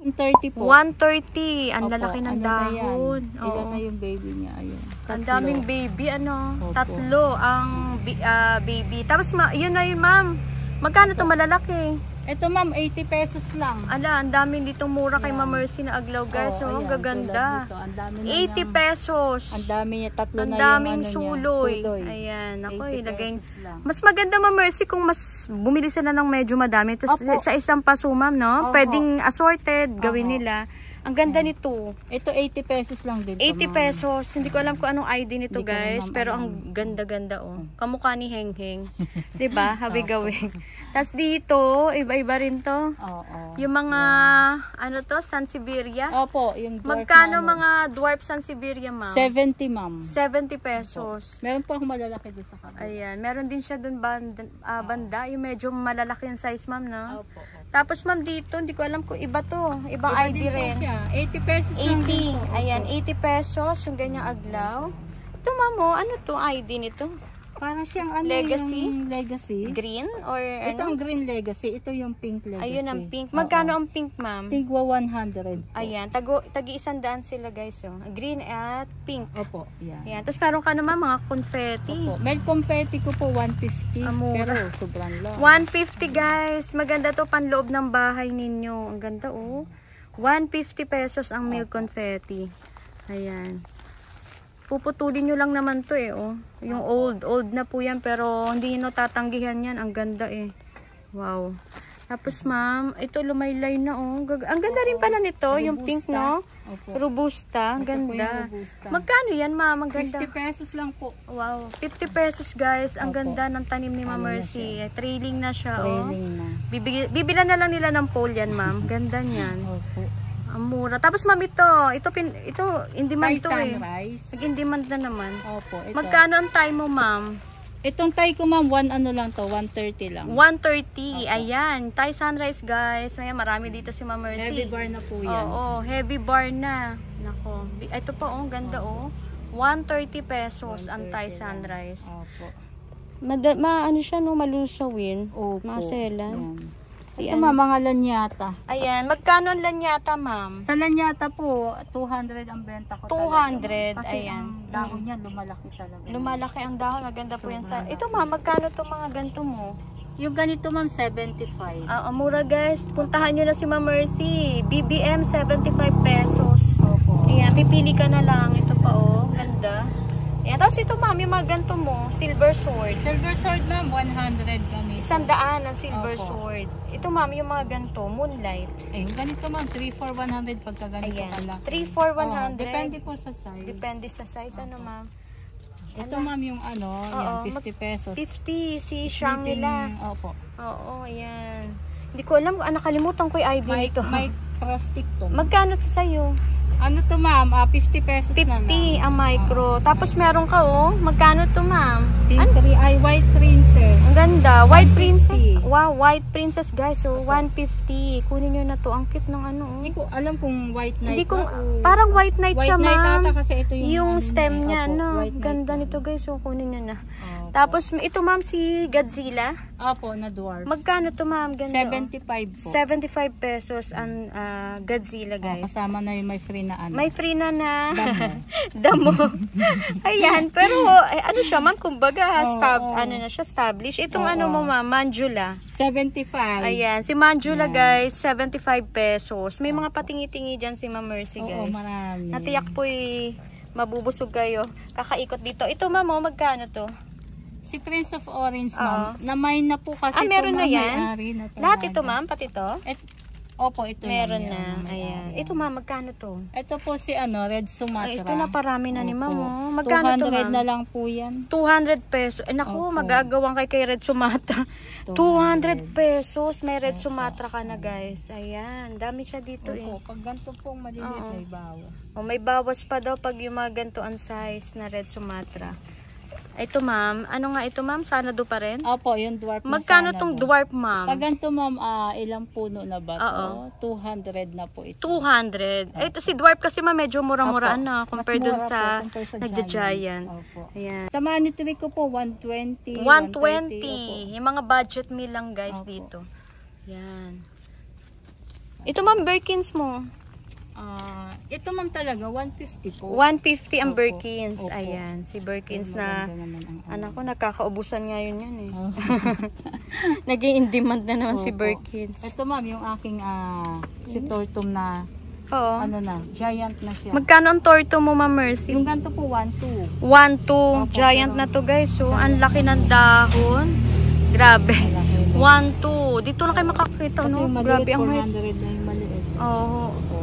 130 po. 130. Ang Opo, lalaki ng ano na yan? dahon. Ilan na yung baby niya? Ayun. Ang daming baby, ano? Opo. 3 ang baby. Tapos, yun na yun, ma'am. Magkano to malalaki? Ito ma'am, 80 pesos lang. Ala, ang daming ditong mura kay Ma'am Mercy na aglaw, guys. Oh, ayan, gaganda. Ang dami na 80 pesos. Ang dami niya, tatlo Ang na daming yung ano suloy. niya, Ayan, ako 80 ilagay. pesos lang. Mas maganda, Ma'am Mercy, kung mas bumili sila ng medyo madami. Tapos Opo. sa isang paso, ma'am, no? Opo. Pwedeng assorted, gawin Opo. nila. Ang ganda nito. Ito 80 pesos lang din. 80 pesos. Hindi ko alam kung anong ID nito, Hindi ko guys. naman Pero alam. ang ganda-ganda, oh. Kamukha ni Heng Heng. 'Di ba? Habig-gawing. Tapos dito, iba-iba rin to. Oo. Yung mga, ano to, Sansevieria. Opo, yung dwarf Magkano na ano, mga dwarf Sansevieria, ma'am? 70 ma'am. 70 pesos. Meron po ako malalaki din sa kabila. Ayan. Meron din siya dun banda. Yung medyo malalaki yung size, ma'am, no? Opo. Tapos, ma'am, dito, hindi ko alam kung iba to. Ibang Iba ID din po rin. siya. 80 pesos lang din 80. po. Ayan, 80 pesos. Yung ganyang aglaw. Ito, ma'am, oh, ano to ID nito? Para siyang ano Legacy? yung legacy. Green? Or Ito ano? ang green legacy. Ito yung pink legacy. Ayun ang pink. Magkano ang pink, ma'am? Tigwa 100 po. Ayan, tagi-100 sila, guys. Oh. Green at pink. Opo, yan. Ayan. Tapos meron ka naman mga confetti. Opo. May confetti ko po 150. Amura. Pero sobrang lang. 150, guys. Maganda to panloob ng bahay ninyo. Ang ganda, oh. 150 pesos ang milk confetti. Ayan. Puputulin nyo lang naman to eh, oh. Yung old na po yan, pero hindi nyo tatanggihan yan. Ang ganda eh. Wow. Tapos ma'am, ito lumaylay na oh. Ang ganda rin pala nito, yung pink, no? Opo. Robusta, ang Ito po yung ganda. robusta. Magkano yan, ma'am? Ang ganda. 50 pesos lang po. Wow, 50 pesos, guys. Ang Opo. ganda ng tanim ni Ma'am Ano na Mercy. Trailing na siya, oh. Trailing na. Bibilan na lang nila ng pole yan, ma'am. Ganda niyan. Opo. Ang mura. Tapos ma'am, ito in demand Thai to eh. sunrise. Nag-in demand na naman. Opo, ito. Magkano ang time mo, ma'am? Itong Thai ko ma'am, 1 ano lang to, 130 lang. 130. Ayan. Thai sunrise, guys. May marami dito si Ma'am Mercy. Heavy bar na po yan. Oo, heavy bar na. Nako. Ito pa, oh. Ganda, oh. 130 pesos ang Thai 130 lang. sunrise. Opo. Ano siya, no? Malusawin. Opo. Maselan. Yan. Ito ma'am, mga lanyata. Ayan. Magkano ang lanyata, ma'am? Sa lanyata po, 200 ang benta ko 200, talaga. Kasi ayan. ang dahon niya, lumalaki talaga. Lumalaki ang dahon. Maganda po yan sa... Ito, ma'am. Magkano to mga ganito mo? Yung ganito ma'am, 75. Mura, guys. Puntahan nyo na si Ma'am Mercy. BBM, 75 pesos. Opo. Ayan. Pipili ka na lang. Ito pa, oh. Ganda. Ayan. Tapos ito, ma'am. Yung mga ganito mo. Silver sword. Silver sword ma'am, 100 kami. 100 ang silver Opo. sword. Ito, ma'am. Yung mga ganito. Moonlight. Ayun, ganito ma'am, 3 for 100 pagka ganito Ayan. kalaki. 3 for 100. Depende po sa size. Depende sa size. Ano, ma'am? Ito ma'am yung ano, yan, 50 pesos. 50. Si Shangri-La. Opo. Oo, ayan. Hindi ko alam. Nakalimutan ko yung ID nito. May prostic to. Magkano to sa'yo? Ano to ma'am? 50 pesos na 50 lang. ang micro. Tapos meron ka, oh. Magkano to, ma'am? Ay, white princess. Ang ganda. White 150. princess. Wow, white princess, guys. So, 150. Kunin nyo na to. Ang cute ng ano, oh. Hindi ko alam kung white knight. Hindi ko, ba o- parang white knight siya, White knight ma'am. ata kasi ito yung ano stem niya, niya, opo, no? white knight Ganda yan. nito, guys. So, kunin nyo na. Opo. Tapos, ito, ma'am, si Godzilla. Opo, na dwarf. Magkano to, ma'am? Ganda, 75 po. 75 pesos ang Godzilla, guys. Kasama na yung may free na ano. May free na Damo. damo. Ayan, pero ano siya, ma'am, kumbaga, ano na siya, established. Itong ano mo, ma'am, Manjula. 75. Ayan, si Manjula, guys, 75 pesos. May mga patingi-tingi dyan si Ma'am Mercy, Oo, guys. marami. Natiyak po mabubusog kayo. Kakaikot dito. Ito, ma'am, oh, magkano to? Si Prince of Orange, ma'am. Na-mine na po kasi Meron na ito, ma'am, yan? may-ari na Lahat talaga. ito, ma'am, pati to? Opo, ito Meron yan, na. may-ari. Ayan. Ito, ma'am, magkano to? Ito po si ano, Red Sumatra. Ito na parami na ni Opo. ma'am, oh. Magkano to, 200 ma'am? na lang po yan. 200 pesos. Naku, Opo. magagawang kay Red Sumatra. 200 pesos. May Red Sumatra ka na, guys. Ayan. Dami siya dito, Opo, pag ganito pong maliliit, may bawas. May bawas pa daw pag yung mga ganito ang size na Red Sumatra. Ito, ma'am. Ano nga ito, ma'am? Sanado pa rin? Opo, yung dwarf na Magkano sana tong do. dwarf, ma'am? Pag ganito, ma'am, ilang puno na ba to? 200 na po ito. 200. Ito si dwarf kasi, ma'am, medyo mura-mura Opo. na compared Mas dun mura sa po compare sa nagja-giant. Opo. Ayan. Sa monetary ko po, 120. 120. Yung mga budget meal lang, guys, Opo. dito. Yan. Ito ma'am, Birkins mo. Ito ma'am talaga, 150 po. 150 ang Opo. Birkins. Opo. Ayan, si Birkins na, Maganda naman ang anak ko, nakakaubusan ngayon yan eh. Oh. Naging in demand na naman si Opo. Birkins. Ito ma'am, yung aking si Tortum na, Oo. ano na, giant na siya. Magkano ang torto mo, Ma'am Mercy? Yung ganito po, 1-2. 1-2. Opo, Giant pero- na to guys. So, ang laki ng dahon. Grabe. 1-2. Dito na kayo makakita, Kasi no? yung Grabe maliit, ang height. 400 na yung maliit. Oo. Opo.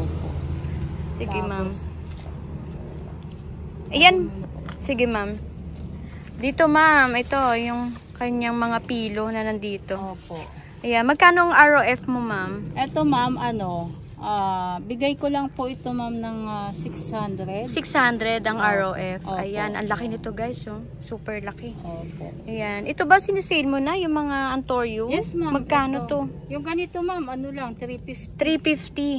Sige, ma'am. Tapos, Ayan. Sige, ma'am. Dito, ma'am. Ito, yung kanyang mga pilo na nandito. Opo. Ayan. Magkano ang ROF mo, ma'am? Ito ma'am, bigay ko lang po ito ma'am ng 600. 600 ang ROF. Opo. Ayan. Ang laki nito, guys. Oh. Super laki. Opo. Ayan. Ito ba sinisale mo na yung mga Antorio? Yes ma'am. Magkano ito. to? Yung ganito ma'am, ano lang, 350.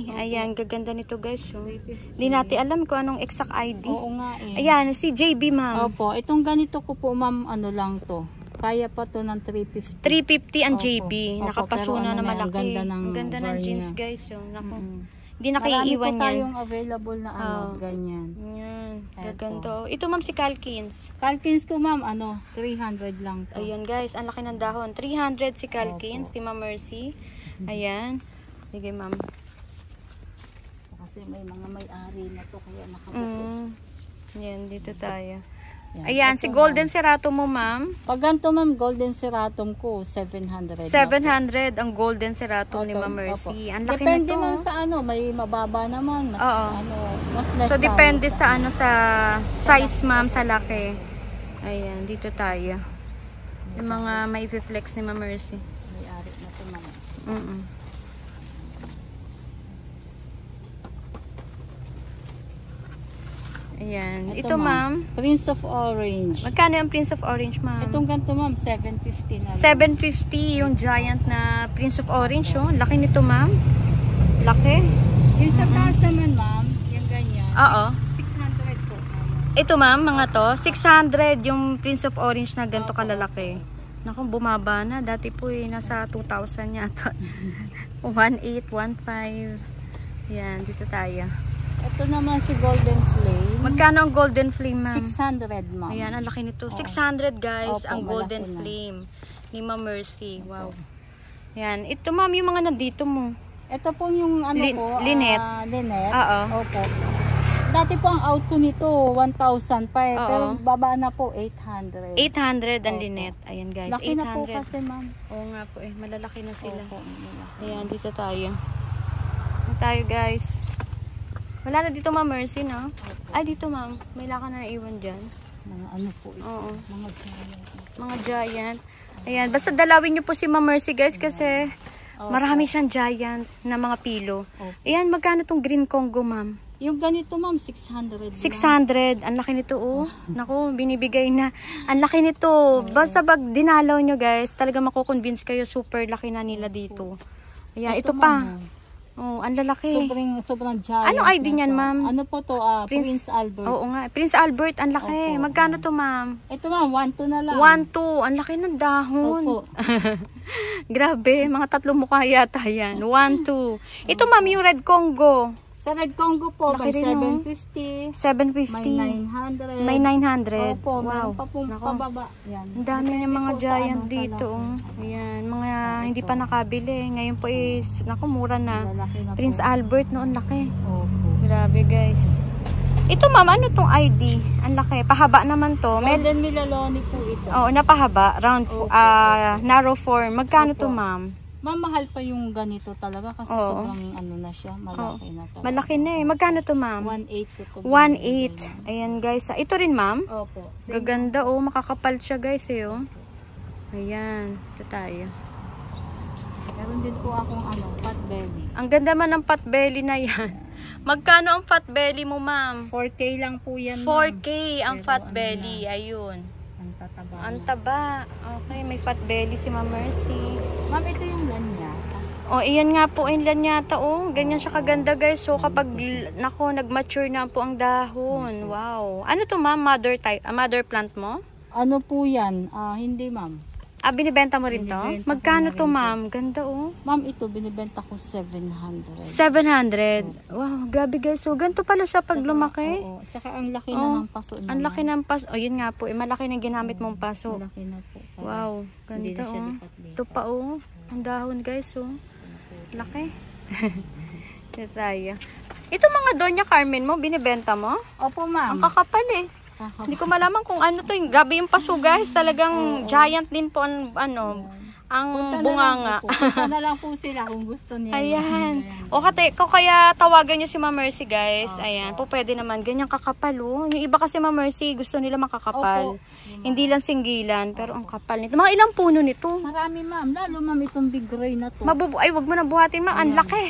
350. Ayan, gaganda nito guys. Oh. 350. Di natin alam kung anong exact ID. Oo nga eh. Ayan, si JB ma'am. Opo, itong ganito ko po ma'am, ano lang to. Kaya pa to ng 350. 350 ang Opo. JB. Opo, Nakapasuna pero ano na na, malaki. ang ganda ng Ang ganda ng bar jeans niya. guys. Oh. Naku. Hindi Marami po nakaiiwan yan. tayong available na ganyan. Ayan, Eto. gaganda. Oh. Ito ma'am si Calkins. Calkins ko ma'am, 300 lang to. Ayan guys, ang laki ng dahon. 300 si Calkins, Opo. ni Ma'am Mercy. Ayan. Sige ma'am. Kasi may mga may-ari na to kaya nakabuto. Ayan, dito tayo. Yan. Ayan, Ito, si Golden Serato mo ma'am. Pag ganito ma'am, golden seratum ko, 700. 700 ang Golden Serato ni Opo, Ma'am Mercy. opo. Ang laki Depende nito. ma'am sa may mababa naman, mas Oo. mas less. So, tayo depende sa sa size, ma'am, sa laki. Ayan, dito tayo. Yung mga may flex ni Ma'am Mercy. may-ari na to ma'am. Ayan. Ito, ma'am. Prince of Orange. Magkano yung Prince of Orange, ma'am? Itong ganito ma'am, 750 na lang. 750 yung giant na Prince of Orange, oh. Laki nito, ma'am. Laki. Yung sa taas naman ma'am, yung ganyan. Oo. 600 po. Ito, ma'am, mga to. 600 yung Prince of Orange na ganito kalalaki. Naku, bumaba na. Dati po nasa 2,000 yata. 1,800, 1,500. Yan, dito tayo. Ito naman si Golden Flame. Magkano ang Golden Flame, ma'am? 600 ma'am. Ayan, ang laki nito. 600 guys, Opo, ang Golden malaki na. Flame ni Ma'am Mercy. Wow. Ayan, ito ma'am, yung mga nandito mo. Ito po yung Lynette. Lynette. Oo. Opo. Dati po ang out ko nito, 1,000 pa eh. Oo. Pero baba na po, 800. 800 ang Opo. Lynette. Ayan guys, Laki 800. na po kasi ma'am. Oo nga po malalaki na sila. Opo, malaki. Ayan, dito tayo. Dito tayo guys. Wala na dito Ma'am Mercy, no? Ay, dito ma'am. May laka na naiwan dyan. Mga ano po ito. Oo. Mga giant. Mga giant. Ayan, basta dalawin nyo po si Ma'am Mercy guys kasi marami siyang giant na mga pilo. Opo. Ayan, magkano tong Green Congo ma'am? Yung ganito ma'am, 600. 600. Ang laki nito oh. Naku, binibigay na. Ang laki nito. Basta pag dinalaw nyo guys, talaga makukonvince kayo super laki na nila dito. Ayan, ito pa. Oh, ang lalaki. Sobrang giant. Anong ID na niyan, to. ma'am? Ano po to? Prince Albert. Oo nga. Prince Albert, ang laki. Opo. Magkano to ma'am? Ito ma'am, 1-2 na lang. 1-2. Ang laki ng dahon. Opo. Grabe, mga tatlong mukha yata yan. 1-2. Ito ma'am, yung Red Congo. Sa Red Congo po, Laki may rin, no? 750. 750. May 900. May 900. Opo, Wow. meron pa pong Nako. pababa. Yan. Ang dami ng mga po sa giant sa dito. laki. Oh. Ayan, mga hindi pa nakabili. Ngayon po is, naku, mura na. Lalaki na Prince po. Albert noon, laki. Opo. Grabe guys. Ito ma'am, ano tong ID? Ang laki. Pahaba naman to. Golden Milaloni po ito. Oo, napahaba. Round, Opo. narrow form. Magkano Opo. to ma'am? Ma'am, mahal pa yung ganito talaga kasi Oo. sobrang ano na siya, malaki na talaga. Malaki na eh. Magkano to ma'am? 1.8 ko to. 1.8. Ayan guys. Ito rin ma'am. Opo. Gaganda oh. Makakapal siya guys eh oh. Ayan. Ito tayo. Meron din po akong pot belly. Ang ganda man ng pot belly na yan. Magkano ang pot belly mo ma'am? 4K lang po yan. 4K ang Pero fat ano belly. Ayun. Ang tataba. Ang taba. Okay, may fat belly si Ma'am Mercy. Ma'am, ito yung lanyata. Oh, iyan nga po yung lanyata oh. Ganyan siya kaganda guys. So kapag nako nag-mature na po ang dahon. Wow. Ano to ma'am? Mother plant mo? Ano po yan? Hindi ma'am. Binibenta mo rin to? Binibenta ko Magkano na to, rin ma'am? Ganda, oh. Ma'am, ito binibenta ko 700. 700. Wow, grabe guys. So, ganito pala siya pag lumaki. Oo. Tsaka ang laki na ng paso naman. Ang laki ng paso. Oh, yun nga po. Malaki na ginamit mong paso. Malaki na po. Wow, Hindi ganda, na siya oh. lipat-lipat. Ito pa, oh. Ang dahon, guys, oh. Laki. Ito tayo. Ito mga Doña Carmen mo, binibenta mo? Opo, Ang ma'am. kakapal, eh. Hindi ko malaman kung ano to. Grabe yung paso, guys. Talagang giant din po ang bunganga. Punta na lang po sila kung gusto niya. Ayan. O kaya tawagan nyo si Ma'am Mercy, guys. Ayan. Po pwede naman. Ganyang kakapal, oh. Yung iba kasi Ma'am Mercy, gusto nila makakapal. Hindi lang singgilan, pero ang kapal nito. Mga ilang puno nito? Marami, ma'am. Lalo, ma'am, itong big gray na to. Ay, wag mo na buhatin, ma'am. Ang laki.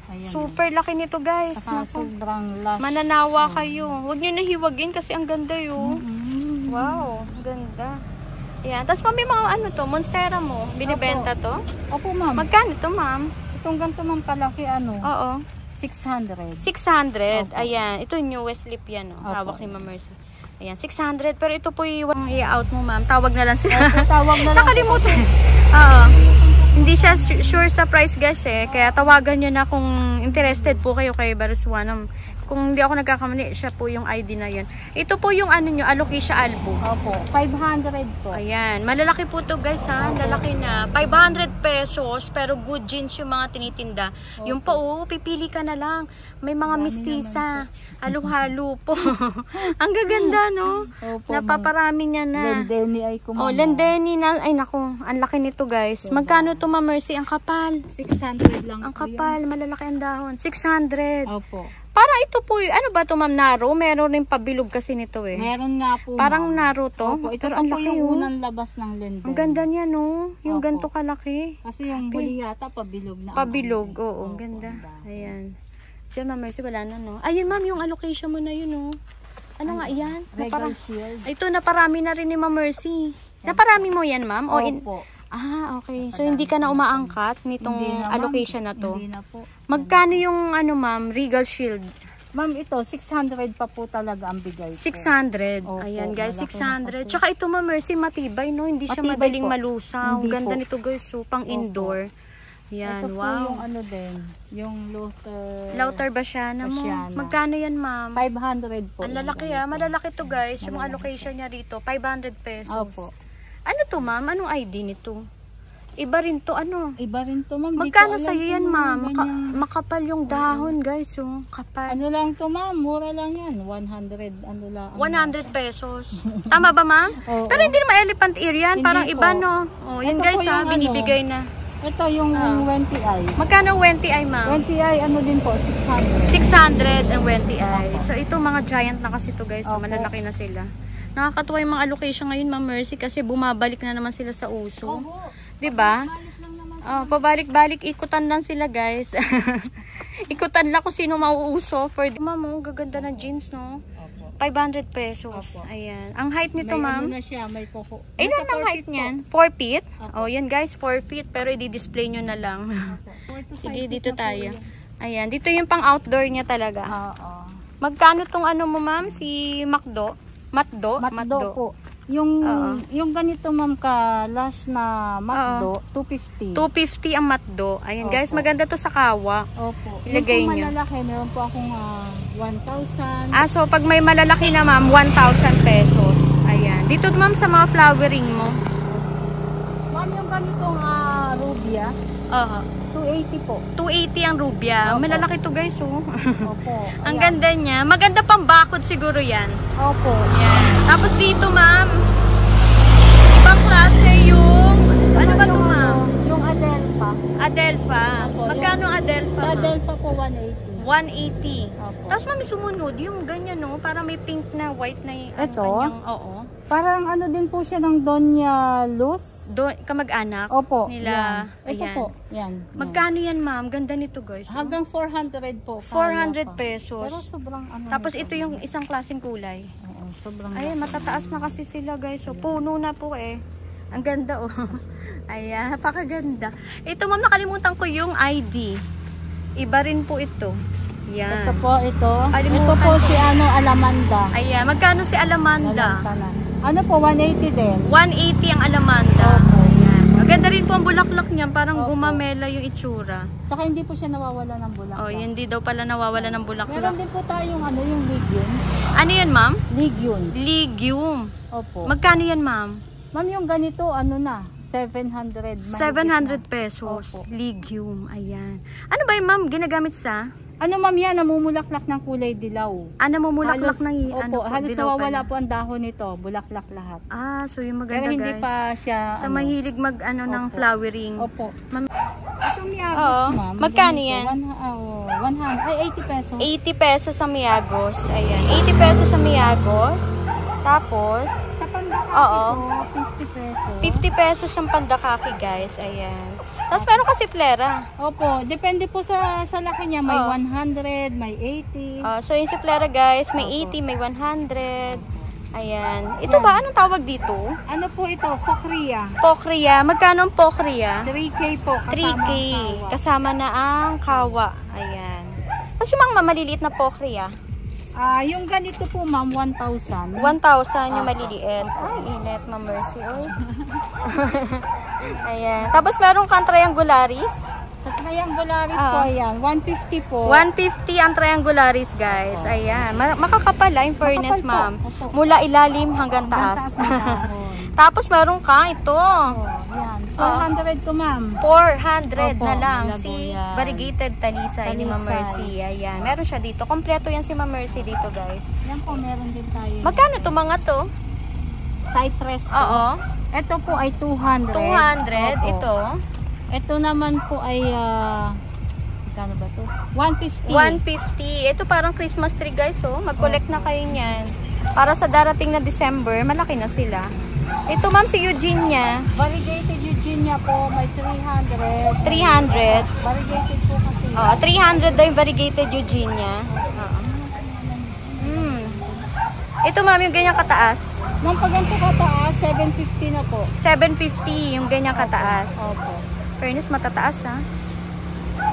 Ayan. Super laki nito, guys. Saka Naku. sobrang lush. Mananawa kayo. Huwag nyo nahiwagin kasi ang ganda yun. Wow, ang ganda. Ayan. Tapos may mga ano to, monstera mo. Binibenta to? Opo, ma'am. Magkano to, ma'am? Itong ganito, ma'am, kalaki, Oo. 600. 600. Opo. Ayan. Ito yung newest lip yan, oh. Opo. Hawak ni Ma'am Mercy. Ayan, 600. Pero ito po yung i-out mo, ma'am. Tawag na lang sila. Tawag na lang. Nakalimutan. Oo. Hindi siya sure sa price, guys, eh. Kaya tawagan nyo na kung interested po kayo kay Baruswanam. Kung hindi ako nagkakamali, siya po yung ID na yun. Ito po yung ano nyo, Alocasia albo. Opo, 500 po. Ayan, malalaki po to, guys, ha. Lalaki na. 500 pesos, pero good jeans yung mga tinitinda. Yung pa, pipili ka na lang. May mga mistisa. Halo-halo po. Ang gaganda, no? Opo, Napaparami niya na. Lendeni ay kumama. Oh, Lendeni na. Ay, naku. Ang laki nito, guys. Magkano to, Ma'am Mercy? Ang kapal. 600 lang Ang po kapal. Malalaki ang dahon. 600. Opo. Para ito po, ano ba to, Ma'am, Naro? Meron rin pabilog kasi nito, eh. Meron nga po. Parang ma'am. Naro to. Opo, ito Pero pa ang po laki, yung oh. unang labas ng Lendeni. Ang ganda niya, no? Yung Opo. ganito kalaki. Kasi yung huli yata, pabilog na. Pabilog, ang ano. oo. Ang Opo, ganda. ang dami. Ayan. Diyan, Ma'am Mercy, wala na, no? Ayun, Ma'am, yung allocation mo na yun, no? Ano nga, yan? Regal Shield. Ito, naparami na rin ni Ma'am Mercy. Naparami mo yan, Ma'am? Opo. Okay. So, hindi ka na umaangkat nitong Hindi na, ma'am. allocation na to? Hindi na po. Magkano yung, ano, Ma'am, Regal Shield? Ma'am, ito, 600 pa po talaga ang bigay ko. 600. Opo, Ayan, guys, malaki na 600. kasi. Tsaka ito, Ma'am Mercy, matibay, no? Hindi siya Matibay madaling po. malusaw. Hindi Ganda po. nito, guys. So, pang indoor. Yan, Ito po wow. yung ano din, yung Luther. Lauter Basiana mo. Basiana. Magkano yan, Ma'am? 500 po. Ang lalaki, yung ganito. malalaki to, guys. Yung allocation niya rito, 500 pesos. Opo. Ano to, Ma'am? Anong ID nito? Iba rin to, ano? Iba rin to, ma'am. Di Magkano ko alam sa'yo yan, kung Ma'am? ganyan. Makapal yung dahon, guys. Oh. Kapal. Ano lang to, ma'am? Mura lang yan. 100, ano lang. 100 pesos. Tama ba, Ma'am? Oo. Pero hindi naman elephant ear yan. Hindi Parang po. iba, no? Oh, yan, Ito guys, po ha. yung Binibigay na. Ito yung 20i. Magkano ang 20i, Ma'am? 20i, ano din po, 600. 600 ang 20i. So, ito mga giant na kasi to, guys. So, Opo. malalaki na sila. Nakakatuwa yung mga allocation ngayon, Ma'am Mercy, kasi bumabalik na naman sila sa uso. Opo. 'Di ba? Oh, pabalik-balik, ikutan lang sila, guys. Ikutan lang kung sino mauuso. For Ma'am, oh, gaganda ng jeans, no? Opo. 500 pesos. Opo. Ayan. Ang height nito, May Ma'am? ano na siya, may koko. Ilan Nasa ang 4 height feet niyan? 4 feet? Opo. Oh, yan, guys, 4 feet. Pero i-display nyo na lang. po. 4 to 5 Sige, feet dito na po tayo. yan. Ayan, dito yung pang outdoor niya talaga. Oo. Magkano tong ano mo, Ma'am? Si Macdo? Matdo? Matdo po. Yung Oo. yung ganito, ma'am, ka last na matdo, 250. 250 ang Matdo. Ayan, Opo. guys, maganda to sa kawa. Opo. Ilagay yung nyo. malalaki, meron po akong 1,000. So pag may malalaki na, Ma'am, 1,000 pesos. Ayan. Dito, Ma'am, sa mga flowering mo. Ma'am, yung ganitong rubia, 280 po. 280 ang rubia. Opo. Malalaki to, guys, oh. Opo. Ang Ayan. ganda niya. Maganda pang bakod siguro yan. Opo. Yan. Tapos dito, Ma'am, ibang klase yung, ano ba to, Ma'am? Yung Adelpha. Adelpha. Opo, Magkano Adelpha, Sa Ma'am? Adelpha po, 180. 180. Opo. Tapos, Ma'am, sumunod, yung ganyan, no? Parang may pink na white na yung Ito? kanyang, oo. Parang ano din po siya ng Doña Luz. Kamag-anak Opo. nila. Yan. Ito Ayan. po. Yan. Magkano yan, Ma'am? Ganda nito, guys. oh. Hanggang 400 po. 400 kaya pa. pesos. Pero sobrang ano. Tapos nito, ito yung isang klaseng kulay. Oo, sobrang Ayan, laki. matataas na kasi sila, guys. So, puno na po eh. Ang ganda, oh. Ayan, napakaganda. Ito, Ma'am, nakalimutan ko yung ID. Iba rin po ito. Yan. Ito po, ito. Kalimutan Ito po ko. si Alamanda. Ayan, magkano si Alamanda? Alam ka na. Ano po, 180 din. 180 ang Alamanda. Opo. Ayan. rin po ang bulaklak niya. Parang Opo. gumamela yung itsura. Tsaka hindi po siya nawawala ng bulaklak. Oh, hindi daw pala nawawala ng Meron bulaklak. din po tayong yung legume. Ano yan, ma'am? Legume. Legume. Opo. Magkano yan, ma'am? Ma'am, yung ganito, 700. 700 pesos. Opo. Legume. Ayan. Ano ba yun, ma'am? Ginagamit sa? Ma'am yan, namumulaklak ng kulay dilaw. Namumulaklak ng Opo, halos dilaw nawawala pala. po ang dahon nito, bulaklak lahat. So yung maganda, Pero hindi guys. pa siya, Sa mahilig ng Opo. flowering. Opo. Ma'am, Itong miyagos, Oo. ma'am. Magkano ganito, yan? 80 pesos. 80 pesos sa miyagos. Ayan. 80 pesos sa miyagos. Tapos, Sa pandakaki Oo. po, 50 pesos. 50 pesos ang pandakaki, guys. Ayan. Tapos meron kasi flera. Opo, depende po sa laki niya. May Oo. 100, may 80. So yung si flera, guys, may Opo. 80, may 100. Ayan. Ito ba? Anong tawag dito? Ano po ito? Focria. Pokria. Magkano ang pokria? 3K po. Kasama 3K. ang tawa. Kasama na ang kawa. Ayan. Tapos yung mga maliliit na pokria. Yung ganito po, ma'am, 1,000. 1,000 yung Opo. maliliit. Ay, init, Ma'am Mercy. Oy. Ayan. Tapos meron kang triangularis. Sa triangularis Oo. po, ayan, 150 po. 150 ang triangularis, guys. Ayan. Makakapal, in fairness, Makapal po. ma'am. Opo. Mula ilalim hanggang taas. ng dahon. Tapos meron kang ito. Oh, yan. 400 to, ma'am. 400 Opo, na lang. malabo Si yan. variegated talisay ni Ma'am Talisay. Mercy. Ayan. Meron siya dito. Kompleto yan si Ma'am Mercy dito, guys. Yan po, meron din tayo. Magkano to mga to? Cypress po. Oo. Ito po ay 200. 200. Opo. Ito. Ito naman po ay, magkano ba to? 150. 150. Ito parang Christmas tree, guys. Oh. Mag-collect na kayo niyan. Para sa darating na December, malaki na sila. Ito, ma'am, si Eugenia. Variegated Eugenia po, may 300. 300. Variegated po kasi. 300 daw yung variegated Eugenia. Ito, ma'am, yung ganyan kataas. Nung pag ganito kataas, 750 na po. 750 yung ganyan kataas. Opo. Fairness, matataas, ha?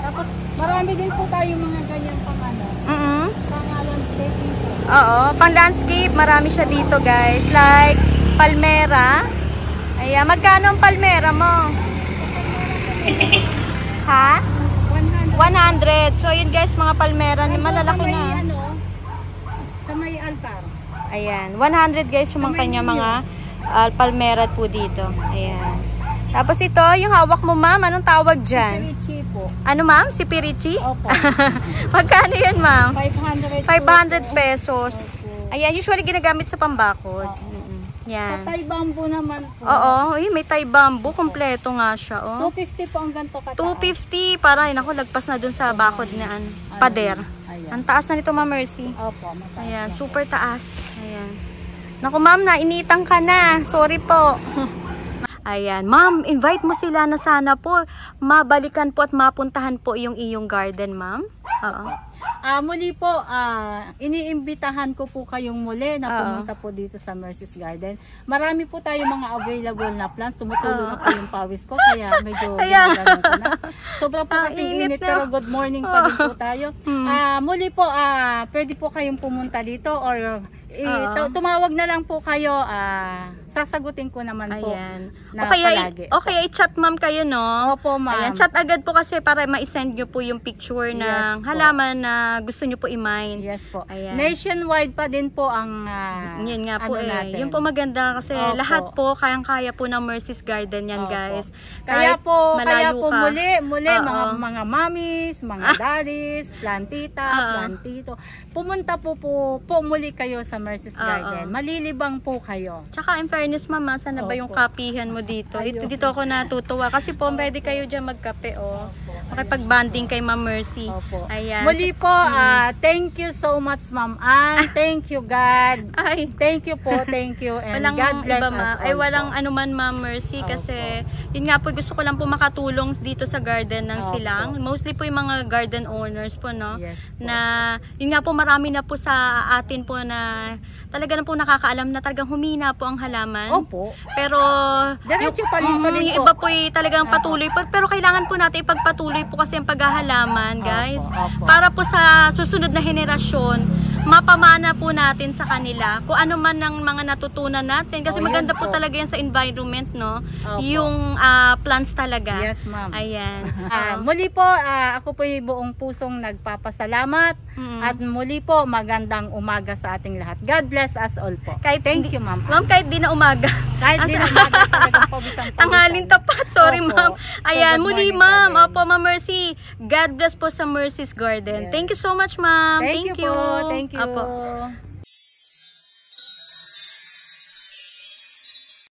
Tapos, marami din po tayo mga ganyan pang pang landscaping po. Oo, pang landscape, marami siya dito, guys. Like, palmera. Ayan, magkano ang palmera mo? Ha? 100. So, yun, guys, mga palmera, malalaki na. Sa may altar. Ayan, 100, guys, yung mga kanya mga palmera po dito. Ayan. Tapos ito, yung hawak mo, ma'am, anong tawag dyan? Pirichi po. Ano, ma'am? Si Pirichi? Opo. Magkano yan, ma'am? 500 500 pesos. Opo. Ayan, usually ginagamit sa pambakod. Oo. Yan. Tatay bamboo naman po. Oo, may Thai bamboo. Kompleto nga siya, oh. 250 po ang ganito kataas. 250. Parang, ako, lagpas na dun sa bakod na pader. Ayan. Ang taas na nito, Ma'am Mercy. Opo, mataas. Ayan, super taas. Ayan. Naku, ma'am, nainitan ka na. Sorry po. Ayan, ma'am, invite mo sila na sana po mabalikan po at mapuntahan po yung iyong garden, ma'am. Oo. Muli po, iniimbitahan ko po kayong muli na pumunta po dito sa Mercy's Garden. Marami po tayo mga available na plants. Tumutulo na po yung pawis ko, kaya medyo ginaganon ko na. Sobra po kasi init, pero good morning pa din po tayo. Muli po, pwede po kayong pumunta dito or tumawag na lang po kayo. Sasagutin ko naman po. Ayan. Na Okay, i-chat, ma'am, kayo, no? Opo, ma'am. Ayan, chat agad po kasi para ma-send nyo po yung picture ng po. halaman na gusto nyo po i-mine. Yes po. Ayan. Nationwide pa din po ang Yun nga po natin. Yun po maganda kasi Opo. lahat po kayang-kaya po ng Mercy's Garden yan, Opo. guys. Kaya Kahit po malayo ka. muli mga mamis, mga daddies, plantita, plantito. Pumunta po muli kayo sa Mercy's Garden. Malilibang po kayo. Tsaka in fairness, mama, saan na ba yung Opo. kapihan mo dito? Dito ako natutuwa kasi po pwede kayo dyan magkape, oh. Makipag-banding kay Ma'am Mercy. Opo. Ayan. Muli po, thank you so much, Ma'am Ann. Thank you, God. Ay, Thank you po, thank you. And walang God bless iba, us ma. all Ay, walang po. anuman, Ma'am Mercy, Opo. kasi yun nga po, gusto ko lang po makatulong dito sa garden ng Opo. Silang. Mostly po yung mga garden owners po, no? Yes po. Na, yun nga po, marami na po sa atin po na talaga na po nakakaalam na talagang humina po ang halaman. Opo. Pero Diretso pa rin yung po. iba po talagang patuloy po. Pero kailangan po natin ipagpatuloy po kasi ang paghahalaman, guys. Opo. Para po sa susunod na henerasyon, mapamana po natin sa kanila kung ano man ang mga natutunan natin. Kasi maganda po talaga yan sa environment, no? Yung plants talaga. Yes, ma'am. Ayan. Muli po, ako po yung buong pusong nagpapasalamat. At muli po, magandang umaga sa ating lahat. God bless us all po. Thank you, ma'am. Ma'am, kahit di na umaga. Kahit di na umaga, talagang pawisan. Tanghalin tapat. Sorry, ma'am. Ayan, muli, ma'am. Opo, Ma'am Mercy. God bless po sa Mercy's Garden. Yes. Thank you so much, ma'am. Thank you po. Thank you. Opo.